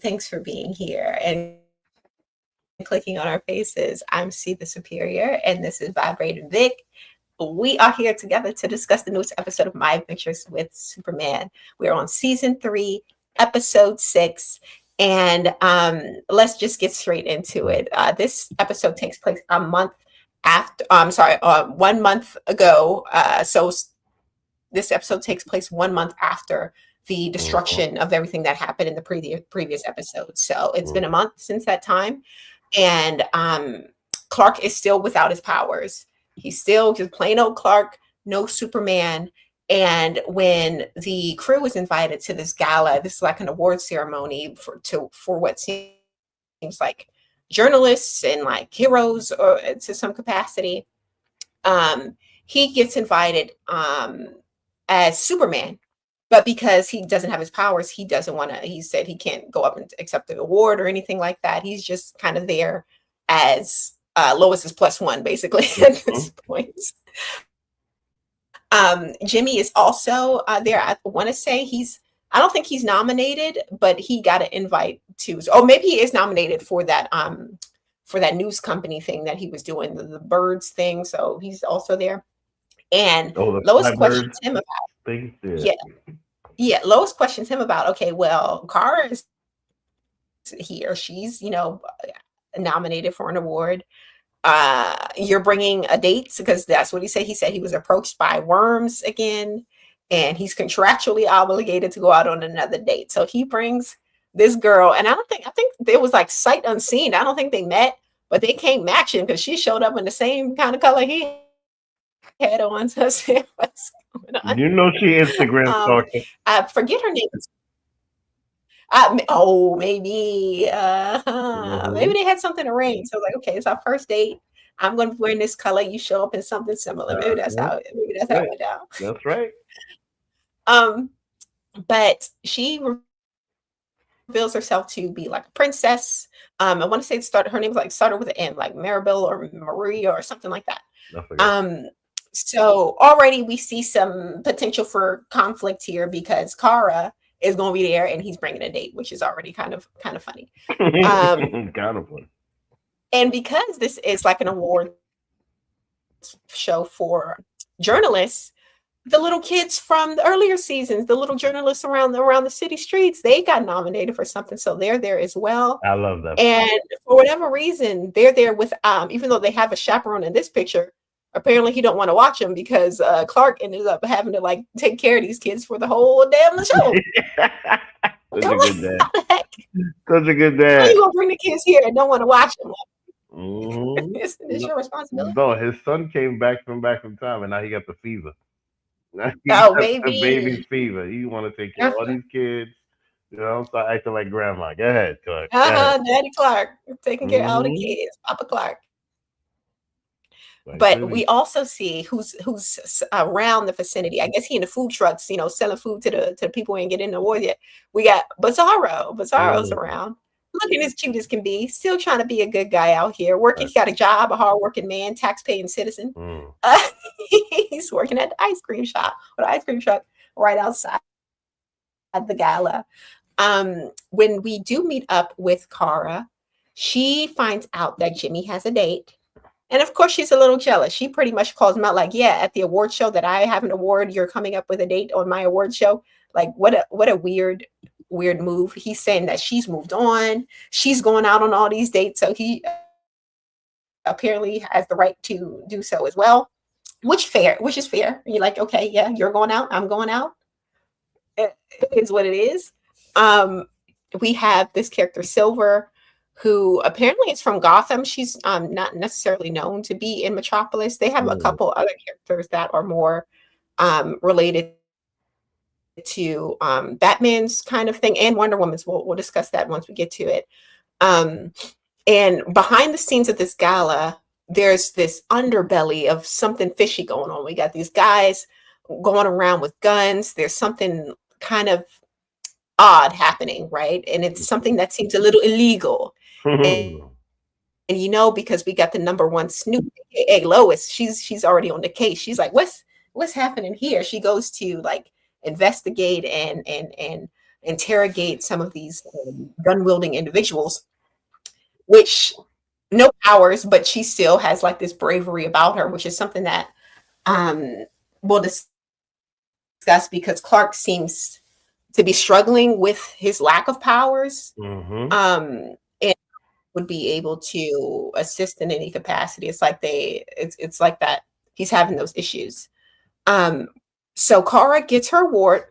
thanks for being here and clicking on our faces. I'm C the Superior, and this is Vibrating Vic. We are here together to discuss the newest episode of My Adventures with Superman. We're on season 3, episode 6, and let's just get straight into it. This episode takes place a month after. 1 month ago. So this episode takes place 1 month after the destruction of everything that happened in the previous episode. So it's been a month since that time, and Clark is still without his powers. He's still just plain old Clark, no Superman. And when the crew was invited to this gala, this is like an award ceremony for what seems like journalists and like heroes, or to some capacity. He gets invited as Superman, but because he doesn't have his powers, he doesn't want to. He said he can't go up and accept the award or anything like that. He's just kind of there as Lois's +1, basically, at this point. Jimmy is also there. I want to say I don't think he's nominated, but he got an invite to. Oh, maybe he is nominated for that news company thing that he was doing, the birds thing. So he's also there. And Lois questions him about. Yeah. Lois questions him about. Okay, well, Kara is here. She's nominated for an award. You're bringing a date, because that's what he said. He said he was approached by worms again, and he's contractually obligated to go out on another date. So he brings this girl, and I think there was like sight unseen. I don't think they met, but they came matching because she showed up in the same kind of color he had on. So what's going on? She Instagram stalking. I forget her name. Maybe maybe they had something arranged. So like, okay, it's our first date. I'm going to be wearing this color. You show up in something similar. Maybe that's how it went down. That's right. But she reveals herself to be like a princess. I want to say her name started with an M, like Maribel or Maria or something like that. So already we see some potential for conflict here, because Kara is going to be there and he's bringing a date, which is already kind of funny. Kind of funny. And because this is like an award show for journalists, the little kids from the earlier seasons, the little journalists around the city streets, they got nominated for something. So they're there as well. I love that. And for whatever reason, they're there with, even though they have a chaperone in this picture, apparently he don't want to watch them, because Clark ended up having to like take care of these kids for the whole damn show. Such a good dad. Such a good dad. How you gonna bring the kids here and don't want to watch them? It's your responsibility. No, his son came back from time, and now he got the fever. Maybe the baby's fever. You want to take care of all these kids. Start acting like grandma. Go ahead, Clark. Daddy Clark taking care of all the kids. Papa Clark. But we also see who's around the vicinity. I guess he in the food trucks, selling food to the people who ain't getting the award yet. We got Bizarro. Bizarro's around, looking as cute as can be, still trying to be a good guy out here. Working, he got a job, a hardworking man, tax-paying citizen. He's working at the ice cream shop, or the ice cream truck right outside at the gala. When we do meet up with Kara, she finds out that Jimmy has a date. And of course, she's a little jealous. She pretty much calls him out like, yeah, at the award show that I have an award, you're coming up with a date on my award show. Like, what a weird move. He's saying that she's moved on. She's going out on all these dates. So he apparently has the right to do so as well, which is fair. You're like, okay, yeah, you're going out. I'm going out. It is what it is. We have this character, Silver, who apparently is from Gotham. She's not necessarily known to be in Metropolis. They have a couple other characters that are more related to Batman's kind of thing, and Wonder Woman's. We'll discuss that once we get to it. And behind the scenes of this gala, there's this underbelly of something fishy going on. We got these guys going around with guns. There's something kind of odd happening, right? And it's something that seems a little illegal. And because we got the number one snoop, aka Lois, she's already on the case. She's like, what's happening here? She goes to like investigate and interrogate some of these gun-wielding individuals, which no powers, but she still has like this bravery about her, which is something that we'll discuss because Clark seems to be struggling with his lack of powers. And would be able to assist in any capacity. It's like it's like that he's having those issues. So Kara gets her award.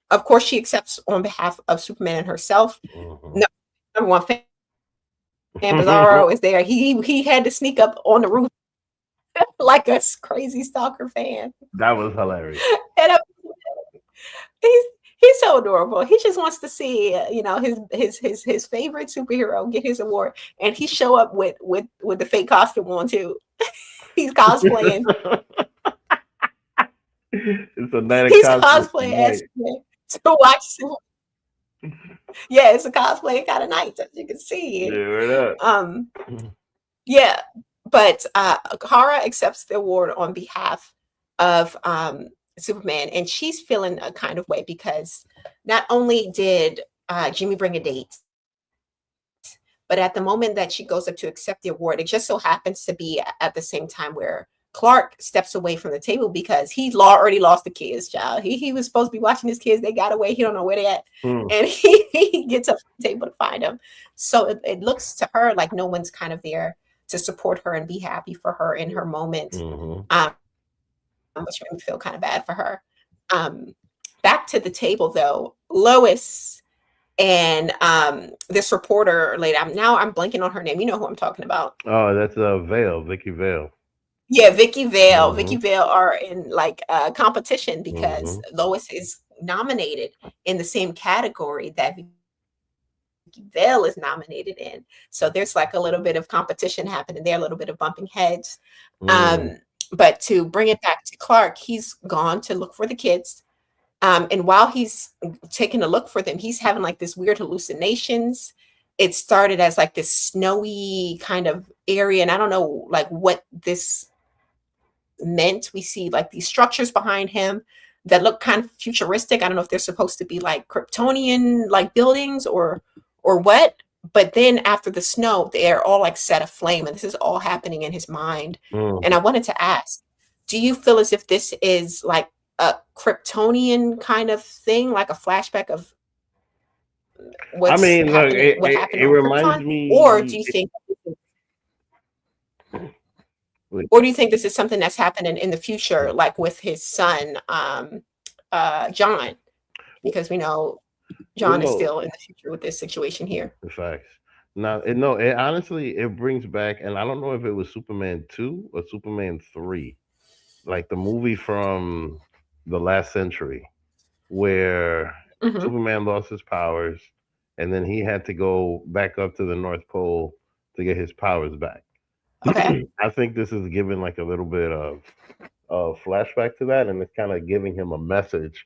Of course, she accepts on behalf of Superman and herself. No, number one fan Bizarro is there. He had to sneak up on the roof like a crazy stalker fan. That was hilarious. And he's so adorable. He just wants to see, his favorite superhero get his award, and he show up with the fake costume on too. He's cosplaying. It's a night. He's cosplaying as to watch. Yeah, it's a cosplay kind of night, as you can see. Yeah, but Kara accepts the award on behalf of Superman, and she's feeling a kind of way because not only did Jimmy bring a date, but at the moment that she goes up to accept the award, it just so happens to be at the same time where Clark steps away from the table because he already lost the kids, child. He was supposed to be watching his kids. They got away. He don't know where they at. And he gets up from the table to find them. So it looks to her like no one's kind of there to support her and be happy for her in her moment. Which made me feel kind of bad for her. Back to the table though, Lois and this reporter lady, I'm blanking on her name. You know who I'm talking about. Oh, that's Vicki Vale. Yeah, Vicki Vale. Vicki Vale are in like a competition because Lois is nominated in the same category that Vicki Vale is nominated in. So there's like a little bit of competition happening there, a little bit of bumping heads. But to bring it back to Clark, he's gone to look for the kids. And while he's taking a look for them, he's having like this weird hallucinations. It started as like this snowy kind of area. And I don't know like what this meant. We see like these structures behind him that look kind of futuristic. I don't know if they're supposed to be like Kryptonian like buildings or what. But then after the snow, they're all like set aflame, and this is all happening in his mind. And I wanted to ask, do you feel as if this is like a Kryptonian kind of thing, like a flashback of what happened it reminds me, or do you think this is something that's happening in the future, like with his son, John? Because we know John is still in the future with this situation here. The facts. Now, honestly, it brings back, and I don't know if it was Superman 2 or Superman 3, like the movie from the last century, where Superman lost his powers, and then he had to go back up to the North Pole to get his powers back. Okay. I think this is giving like a little bit of flashback to that, and it's kind of giving him a message.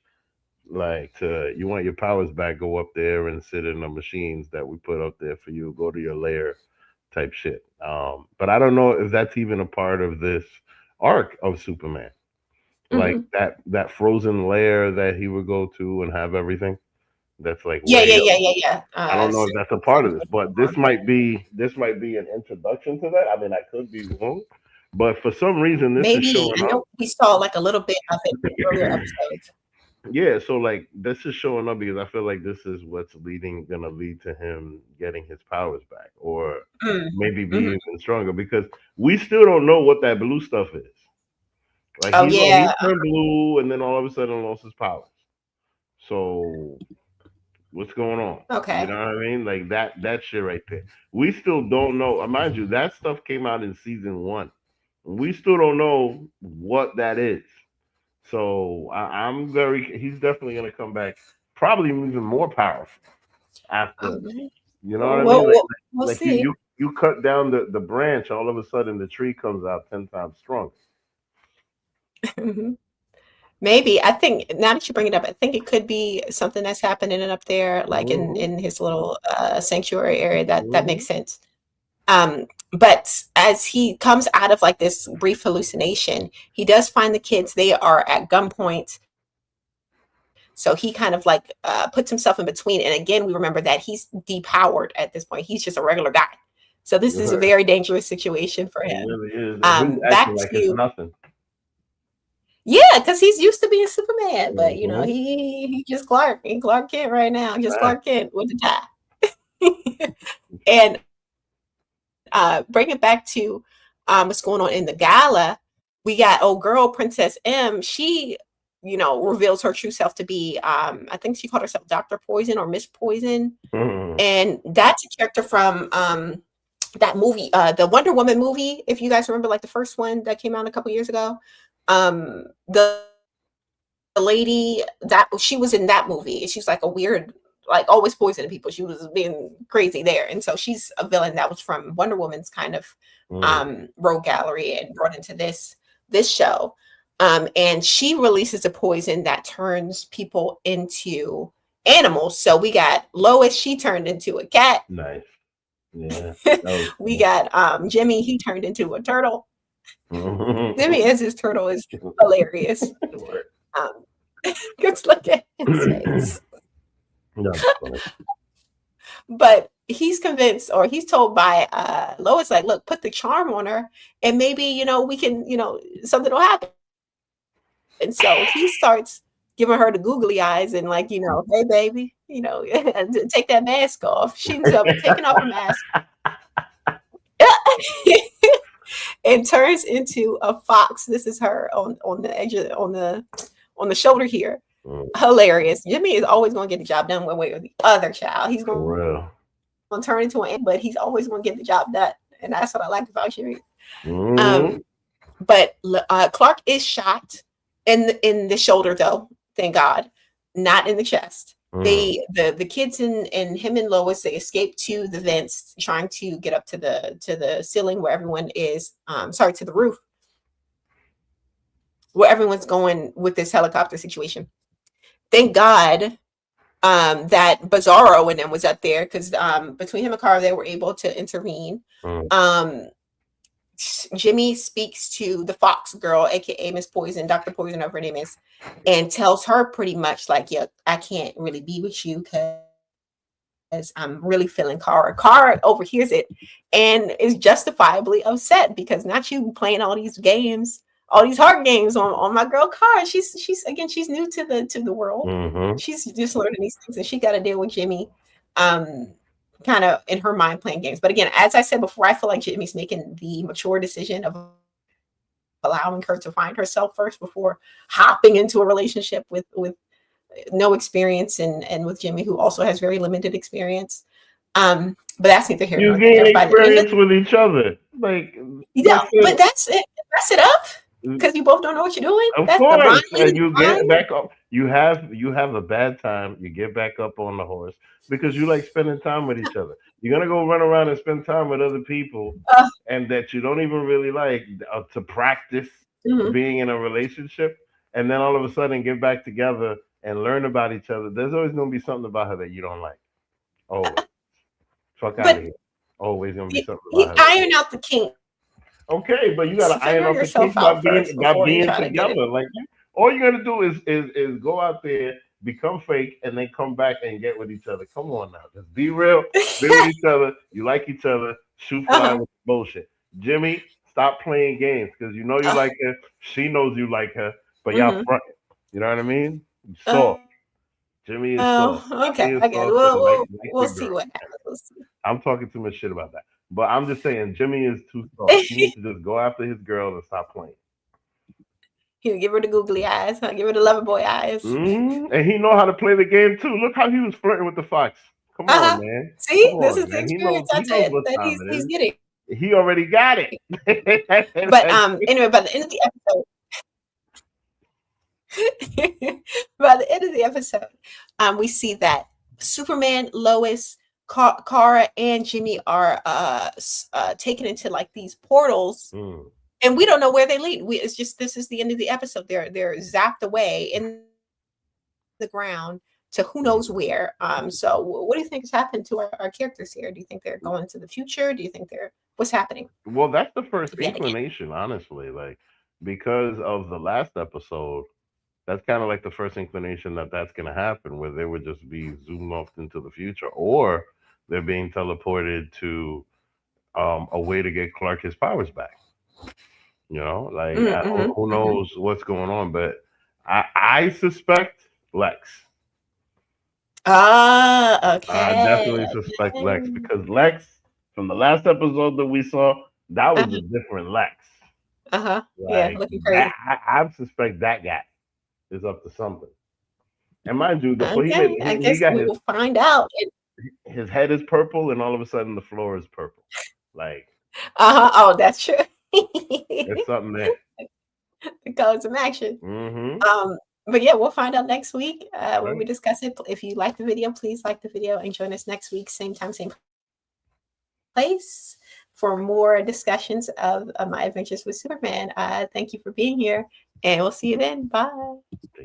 Like, you want your powers back, go up there and sit in the machines that we put up there for you, go to your lair type shit. But I don't know if that's even a part of this arc of Superman. Like that frozen lair that he would go to and have everything. That's like yeah. I don't know if that's a part of this, but this might be an introduction to that. I mean, I could be wrong, but for some reason this is showing up. We saw like a little bit of it in earlier episodes. Yeah, so like this is showing up because I feel like this is what's gonna lead to him getting his powers back, or maybe be even stronger, because we still don't know what that blue stuff is. Like he turned blue and then all of a sudden lost his powers. So what's going on? Okay. You know what I mean? Like that shit right there. We still don't know. Mind you, that stuff came out in season 1. We still don't know what that is. So he's definitely going to come back, probably even more powerful after. You know what I mean? We'll see. You cut down the branch, all of a sudden the tree comes out 10 times stronger. Maybe. I think now that you bring it up, I think it could be something that's happening up there, like in his little sanctuary area. That makes sense. But as he comes out of like this brief hallucination, he does find the kids. They are at gunpoint. So he kind of like puts himself in between. And again, we remember that he's depowered at this point. He's just a regular guy. So this is a very dangerous situation for It him. really is. And he's Back acting like it's to nothing. yeah, because he's used to being Superman, but you know Mhm. he just Clark Kent right now, just Clark Kent with the tie. And bring it back to what's going on in the gala. We got old girl Princess M. She, you know, reveals her true self to be I think she called herself Dr. Poison or Miss Poison. Mhm. And that's a character from that movie, the Wonder Woman movie, if you guys remember, like the first one that came out a couple years ago. The lady that she was in that movie, she's like a weird, like always poisoning people. She was being crazy there, and so she's a villain that was from Wonder Woman's kind of rogue gallery and brought into this show. And she releases a poison that turns people into animals. So we got Lois, she turned into a cat. Nice. Yeah. We got Jimmy, he turned into a turtle. Jimmy as his turtle is hilarious. Just look at his face. But he's convinced, or he's told by Lois, like, look, put the charm on her, and maybe, you know, we can, you know, something will happen. And so he starts giving her the googly eyes and like, you know, hey baby, you know, take that mask off. She ends up taking off her mask and turns into a fox. This is her on the edge of, on the shoulder here. Hilarious. Jimmy is always going to get the job done one way or the other, child. He's going to turn into an, but he's always going to get the job done, and that's what I like about Jimmy. But Clark is shot in the shoulder, though. Thank God, not in the chest. The kids and him and Lois, they escape to the vents, trying to get up to the ceiling where everyone is. Sorry, to the roof where everyone's going with this helicopter situation. Thank God that Bizarro and them was up there, because between him and Carl, they were able to intervene. Jimmy speaks to the Fox girl, aka Miss Poison, Dr. Poison, whatever her name is, and tells her pretty much like, yeah, I can't really be with you because I'm really feeling Kara. Kara overhears it and is justifiably upset because not you playing all these games, all these hard games on my girl Kara. She's again, she's new to the world. She's just learning these things, and she got to deal with Jimmy. Kind of in her mind playing games. But again, as I said before, I feel like Jimmy's making the mature decision of allowing her to find herself first before hopping into a relationship with no experience and with Jimmy, who also has very limited experience. But that's neither here nor there. You gain experience with each other. Like, yeah, but that's it. That's it up. Because you both don't know what you're doing. Of that's course, and you get back up. You have a bad time. You get back up on the horse because you like spending time with each other. You're gonna go run around and spend time with other people, and that you don't even really like to practice being in a relationship, and then all of a sudden get back together and learn about each other. There's always gonna be something about her that you don't like. Always, fuck out of here. Always gonna be something about her. Iron out the kink. Okay, but you gotta iron out the kinks by being together. Like, all you gotta do is go out there, become fake, and then come back and get with each other. Come on now, just be real, be with each other. You like each other. Shoot fly with bullshit. Jimmy, stop playing games because you know you like her. She knows you like her, but y'all fronting. You know what I mean? Soft. Jimmy is soft. Okay. We'll see what happens. I'm talking too much shit about that. But I'm just saying, Jimmy is too soft. He needs to just go after his girl and stop playing. He'll give her the googly eyes. Give her the lover boy eyes. And he know how to play the game too. Look how he was flirting with the fox. Come on, man. See, this is the experience I said that he's getting. He already got it. But anyway, by the end of the episode, we see that Superman, Lois, Kara, and Jimmy are taken into like these portals, and we don't know where they lead. It's just, this is the end of the episode. They're zapped away in the ground to who knows where. So what do you think has happened to our characters here? Do you think they're going to the future? Do you think what's happening? Well, that's the first explanation, honestly. Like, because of the last episode, that's kind of like the first inclination that that's going to happen, where they would just be zoomed off into the future, or they're being teleported to a way to get Clark his powers back. Like Mm-hmm, who mm-hmm. knows what's going on, but I suspect Lex. Ah, I okay, definitely suspect Lex okay. because Lex, from the last episode that we saw, that was a Uh-huh, different Lex. uh-huh. Yeah, Like looking that, crazy. I suspect that guy is up to something. And mind you, the Okay, I he guess got we will find out. his head is purple, and all of a sudden the floor is purple. Like Uh-huh. Oh, that's true. there's something there. The colors of action. Mm-hmm. But yeah, we'll find out next week when we Right. discuss it. If you like the video, please like the video and join us next week, same time, same place, for more discussions of my adventures with Superman. Thank you for being here, and we'll see you then. Bye.